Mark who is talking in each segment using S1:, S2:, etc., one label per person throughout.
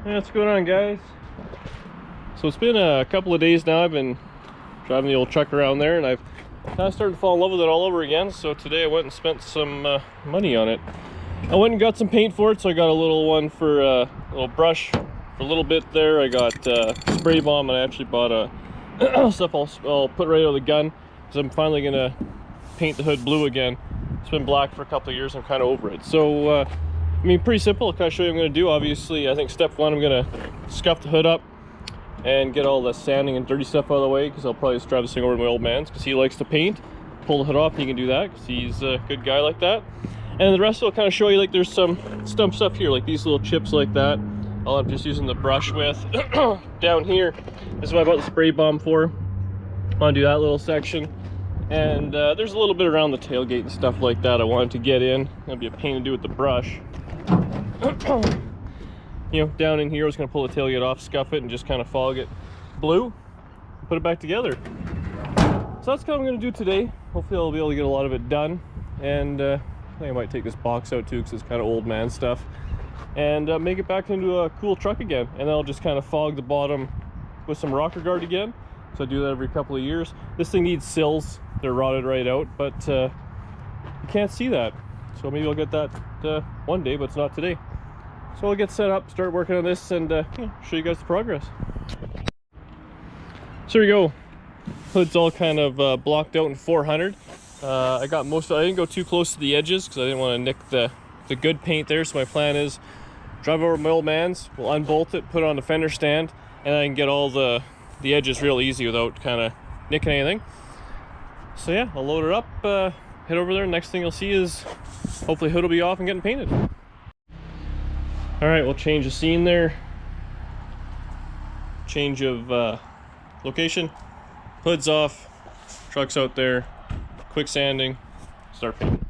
S1: Hey, what's going on, guys? So it's been a couple of days now. I've been driving the old truck around there, and I've kind of started to fall in love with it all over again. So today I went and spent some money on it. I went and got some paint for it, so I got a little one for a little brush for a little bit there. I got spray bomb, and I actually bought a stuff I'll put right out of the gun, because I'm finally gonna paint the hood blue again. It's been black for a couple of years. I'm kind of over it. So I mean, pretty simple. I'll kind of show you what I'm going to do. Obviously, I think step one, I'm going to scuff the hood up and get all the sanding and dirty stuff out of the way, because I'll probably just drive this thing over to my old man's, because he likes to paint. Pull the hood off, he can do that, because he's a good guy like that. And the rest will kind of show you, like, there's some stump stuff here, like these little chips like that. All I'm just using the brush with. Down here, this is what I bought the spray bomb for. I want to do that little section. And there's a little bit around the tailgate and stuff like that I wanted to get in. That'll be a pain to do with the brush. You know, down in here I was going to pull the tailgate off, scuff it, and just kind of fog it blue and put it back together. So that's what I'm going to do today. Hopefully I'll be able to get a lot of it done. And I think I might take this box out too, because it's kind of old man stuff, and make it back into a cool truck again. And then I'll just kind of fog the bottom with some rocker guard again. So I do that every couple of years. This thing needs sills. They're rotted right out, but you can't see that. So maybe I'll get that one day, but it's not today. So I'll get set up, start working on this, and show you guys the progress. So here we go. Hood's all kind of blocked out in 400. I got most of it. I didn't go too close to the edges because I didn't want to nick the good paint there. So my plan is drive over to my old man's, we'll unbolt it, put it on the fender stand, and I can get all the edges real easy without kind of nicking anything. So yeah, I'll load it up, head over there. Next thing you'll see is hopefully hood will be off and getting painted. All right, we'll change the scene there. Change of location. Hood's off, truck's out there. Quick sanding, start painting.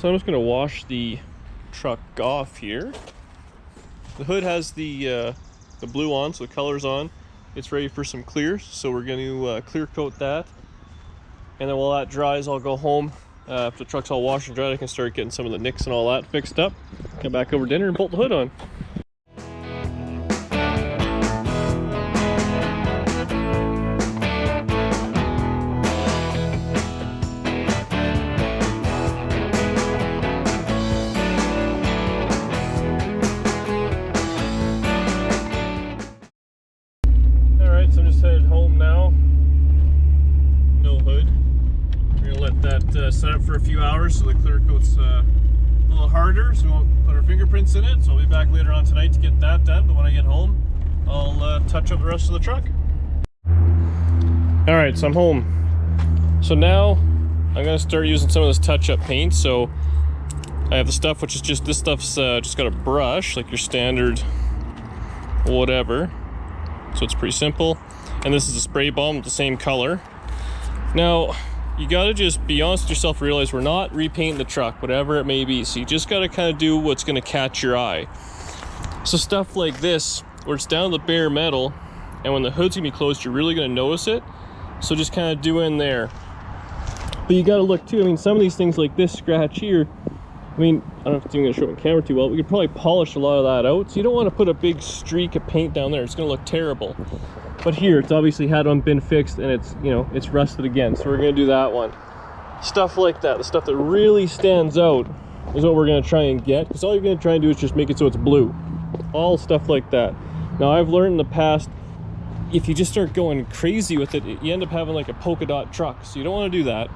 S1: So I'm just going to wash the truck off here. The hood has the blue on, so the color's on. It's ready for some clears, so we're going to clear coat that. And then while that dries, I'll go home. If the truck's all washed and dried, I can start getting some of the nicks and all that fixed up. Come back over dinner and bolt the hood on. So I'm just headed home now. No hood. We're gonna let that set up for a few hours so the clear coat's a little harder, so we won't put our fingerprints in it. So I'll be back later on tonight to get that done. But when I get home, I'll touch up the rest of the truck. All right, so I'm home. So now I'm gonna start using some of this touch-up paint. So I have the stuff, which is just, this stuff's just got a brush, like your standard whatever. So it's pretty simple. And this is a spray bomb with the same color. Now, you gotta just be honest with yourself, realize we're not repainting the truck, whatever it may be. So you just gotta kind of do what's gonna catch your eye. So stuff like this, where it's down to the bare metal, and when the hood's gonna be closed, you're really gonna notice it. So just kind of do in there. But you gotta look too, I mean, some of these things like this scratch here, I mean, I don't know if it's even gonna show it on camera too well. We could probably polish a lot of that out. So you don't want to put a big streak of paint down there. It's gonna look terrible. But here, it's obviously had one been fixed, and it's, you know, it's rusted again. So we're gonna do that one. Stuff like that, the stuff that really stands out, is what we're gonna try and get. Because all you're gonna try and do is just make it so it's blue. All stuff like that. Now, I've learned in the past, if you just start going crazy with it, you end up having like a polka dot truck. So you don't want to do that.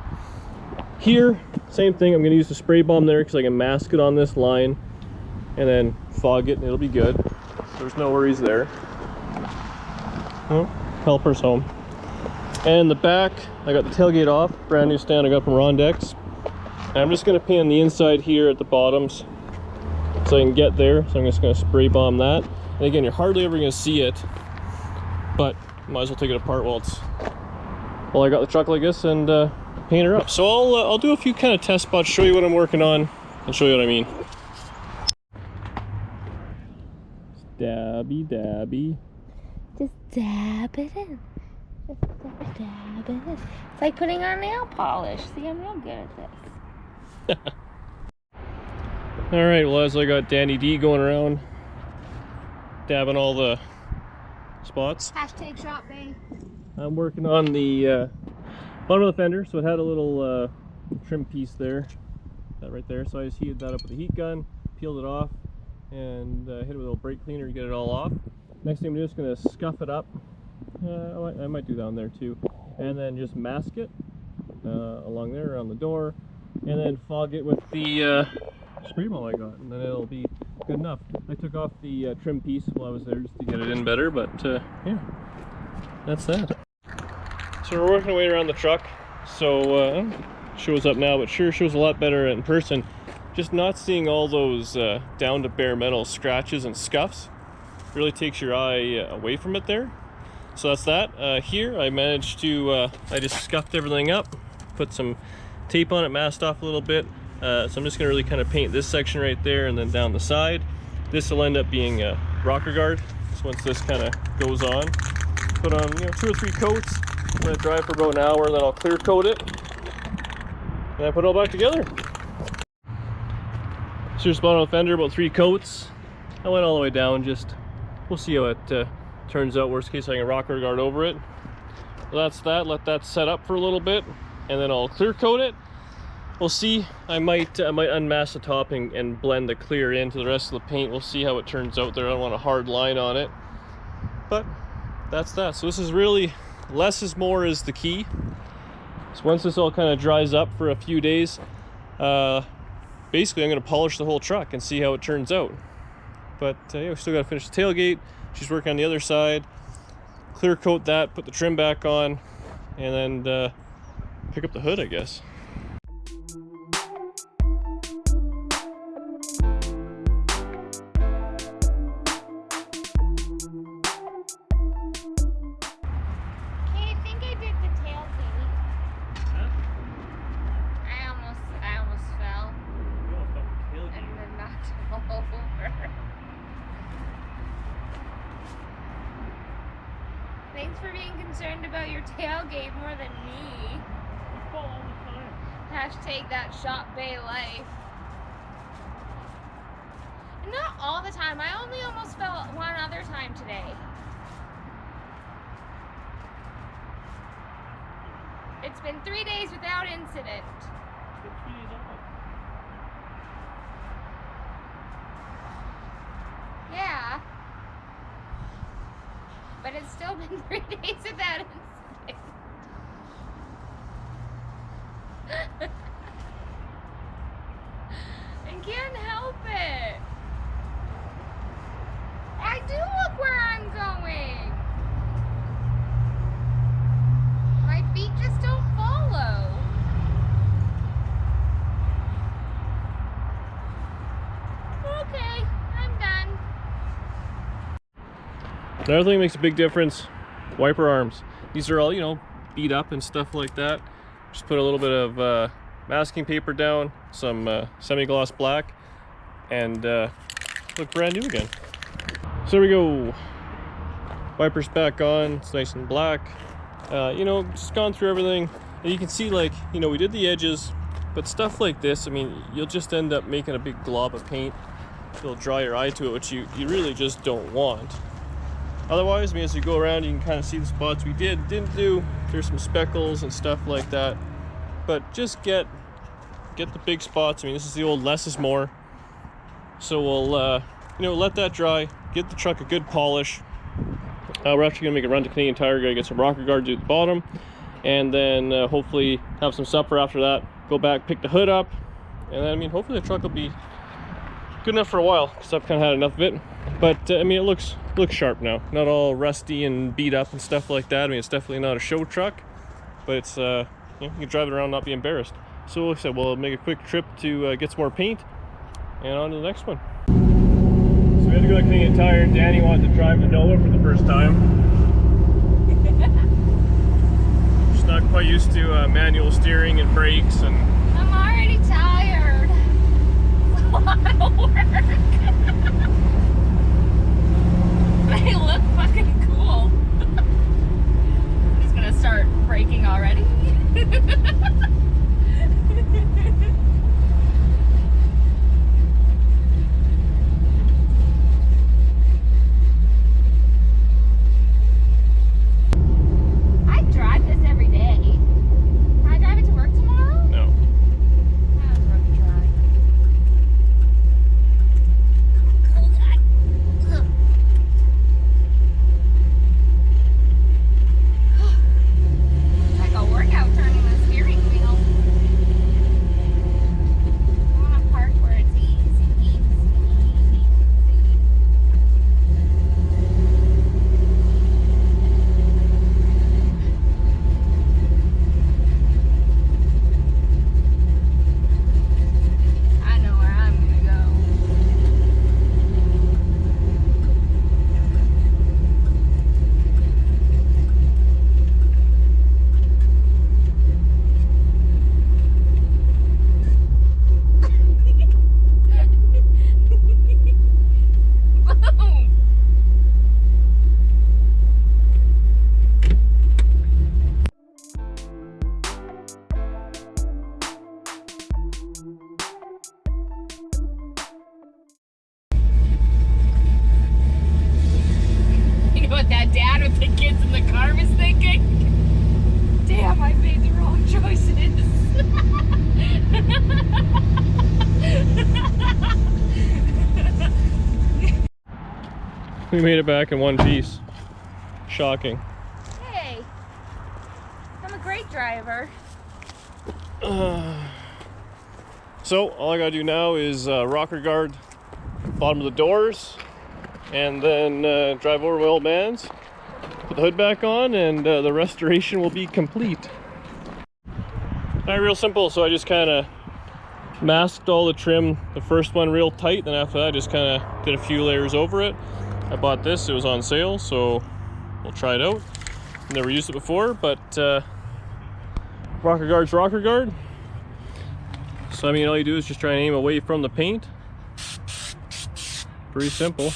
S1: Here, same thing. I'm going to use the spray bomb there because I can mask it on this line and then fog it and it'll be good. There's no worries there. Oh, helper's home. And the back, I got the tailgate off, brand new stand I got from Rondex. And I'm just going to paint on the inside here at the bottoms so I can get there. So I'm just going to spray bomb that. And again, you're hardly ever going to see it, but might as well take it apart while I got the truck like this and paint her up. So I'll do a few kind of test spots, show you what I'm working on, I'll show you what I mean. Dabby, dabby.
S2: Just dab it in. Just dab it in. It's like putting on nail polish. See, I'm real good at this.
S1: Alright, well, as I got Danny D going around, dabbing all the spots.
S2: Hashtag shop bay.
S1: I'm working on the bottom of the fender, so it had a little trim piece there, that right there. So I just heated that up with a heat gun, peeled it off, and hit it with a little brake cleaner to get it all off. Next thing I'm just going to scuff it up. I might do that on there too, and then just mask it along there around the door, and then fog it with the spray ball I got, and then it'll be good enough. I took off the trim piece while I was there just to get it in better, but yeah, that's that. So we're working our way around the truck, so shows up now, but sure shows a lot better in person. Just not seeing all those down to bare metal scratches and scuffs really takes your eye away from it there. So that's that. Here I managed to, I just scuffed everything up, put some tape on it, masked off a little bit. So I'm just going to really kind of paint this section right there and then down the side. This will end up being a rocker guard. So once this kind of goes on, put on 2 or 3 coats. I'm going to dry for about an hour, and then I'll clear coat it. And I put it all back together. So just bought on the fender, about 3 coats. I went all the way down, just, we'll see how it turns out. Worst case I can rocker guard over it. Well, that's that. Let that set up for a little bit, and then I'll clear coat it. We'll see. I might unmask the top and blend the clear into the rest of the paint. We'll see how it turns out there. I don't want a hard line on it, but that's that. So this is really, less is more is the key. So once this all kind of dries up for a few days, basically I'm going to polish the whole truck and see how it turns out. But yeah, we still got to finish the tailgate. She's working on the other side, clear coat that, put the trim back on, and then pick up the hood, I guess.
S2: Thanks for being concerned about your tailgate more than me.
S1: I fall all the time.
S2: Hashtag that shop bay life. Not all the time. I only almost fell one other time today. It's been 3 days without incident.
S1: It's been 3 days off.
S2: Yeah. But it's still been 3 days without incident. I can't help it. I do look where I'm going. My feet just don't follow. Okay, I'm done.
S1: Another thing that makes a big difference, wiper arms. These are all, beat up and stuff like that. Just put a little bit of masking paper down, some semi-gloss black, and look brand new again. So there we go. Wipers back on, it's nice and black. Just gone through everything. And you can see, we did the edges, but stuff like this, you'll just end up making a big glob of paint. You'll draw your eye to it, which you really just don't want. Otherwise, as you go around, you can kind of see the spots we didn't do. There's some speckles and stuff like that. But just get the big spots. This is the old less is more. So we'll, let that dry, get the truck a good polish. We're actually gonna make a run to Canadian Tire, gonna get some rocker guards at the bottom, and then hopefully have some supper after that. Go back, pick the hood up, and then hopefully the truck will be good enough for a while, because I've kind of had enough of it. But it looks sharp now, not all rusty and beat up and stuff like that. It's definitely not a show truck, but it's you can drive it around and not be embarrassed. So like I said, we'll make a quick trip to get some more paint, and on to the next one. So we had to go to Canadian Tire. Danny wanted to drive the Nova for the first time. She's not quite used to manual steering and brakes, and
S2: I'm already tired. the car was thinking. Damn, I made the wrong choices.
S1: We made it back in one piece. Shocking.
S2: Hey, I'm a great driver.
S1: So all I gotta do now is rocker guard bottom of the doors, and then drive over my old man's, put the hood back on, and the restoration will be complete. Alright, real simple. So I just kind of masked all the trim, the first one real tight, then after that I just kind of did a few layers over it. I bought this, it was on sale, so we'll try it out. Never used it before, but rocker guard's rocker guard. So I mean, all you do is just try and aim away from the paint. Pretty simple.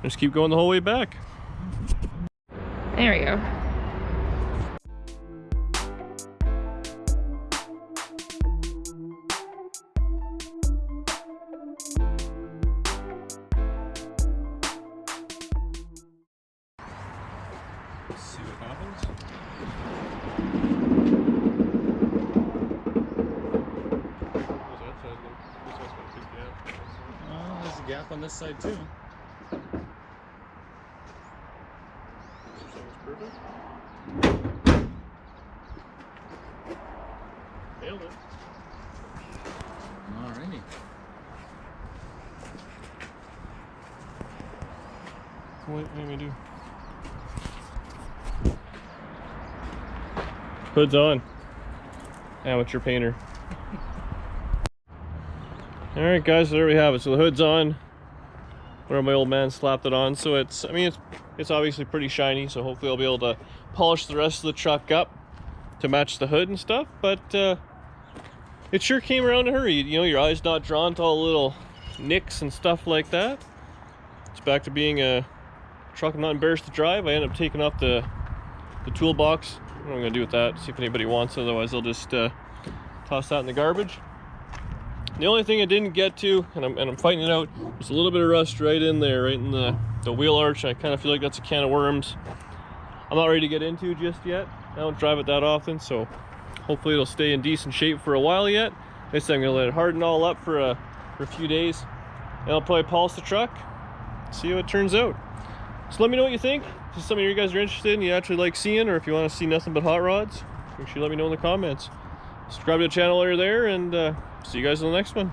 S1: Just keep going the whole way back.
S2: There we go.
S1: See what happens.
S3: There's a gap on this side too.
S1: Perfect. Nailed it.
S3: Alrighty.
S1: What do you do? Hood's on. Amateur painter. Alright guys, so there we have it. So the hood's on. Where my old man slapped it on. So it's, I mean, it's obviously pretty shiny, so hopefully I'll be able to polish the rest of the truck up to match the hood and stuff. But it sure came around in a hurry. You know, your eye's not drawn to all the little nicks and stuff like that. It's back to being a truck I'm not embarrassed to drive. I ended up taking off the toolbox. I don't know what I'm gonna do with that, see if anybody wants it. Otherwise I'll just toss that in the garbage. The only thing I didn't get to, and I'm fighting it out, there's a little bit of rust right in there, right in the wheel arch. I kind of feel like that's a can of worms I'm not ready to get into just yet. I don't drive it that often, so hopefully it'll stay in decent shape for a while yet. Next time I'm gonna let it harden all up for a few days, and I'll probably polish the truck, see how it turns out. So let me know what you think. If this is something you guys are interested in, you actually like seeing, or if you want to see nothing but hot rods, make sure you let me know in the comments. Subscribe to the channel while you're there, and see you guys in the next one.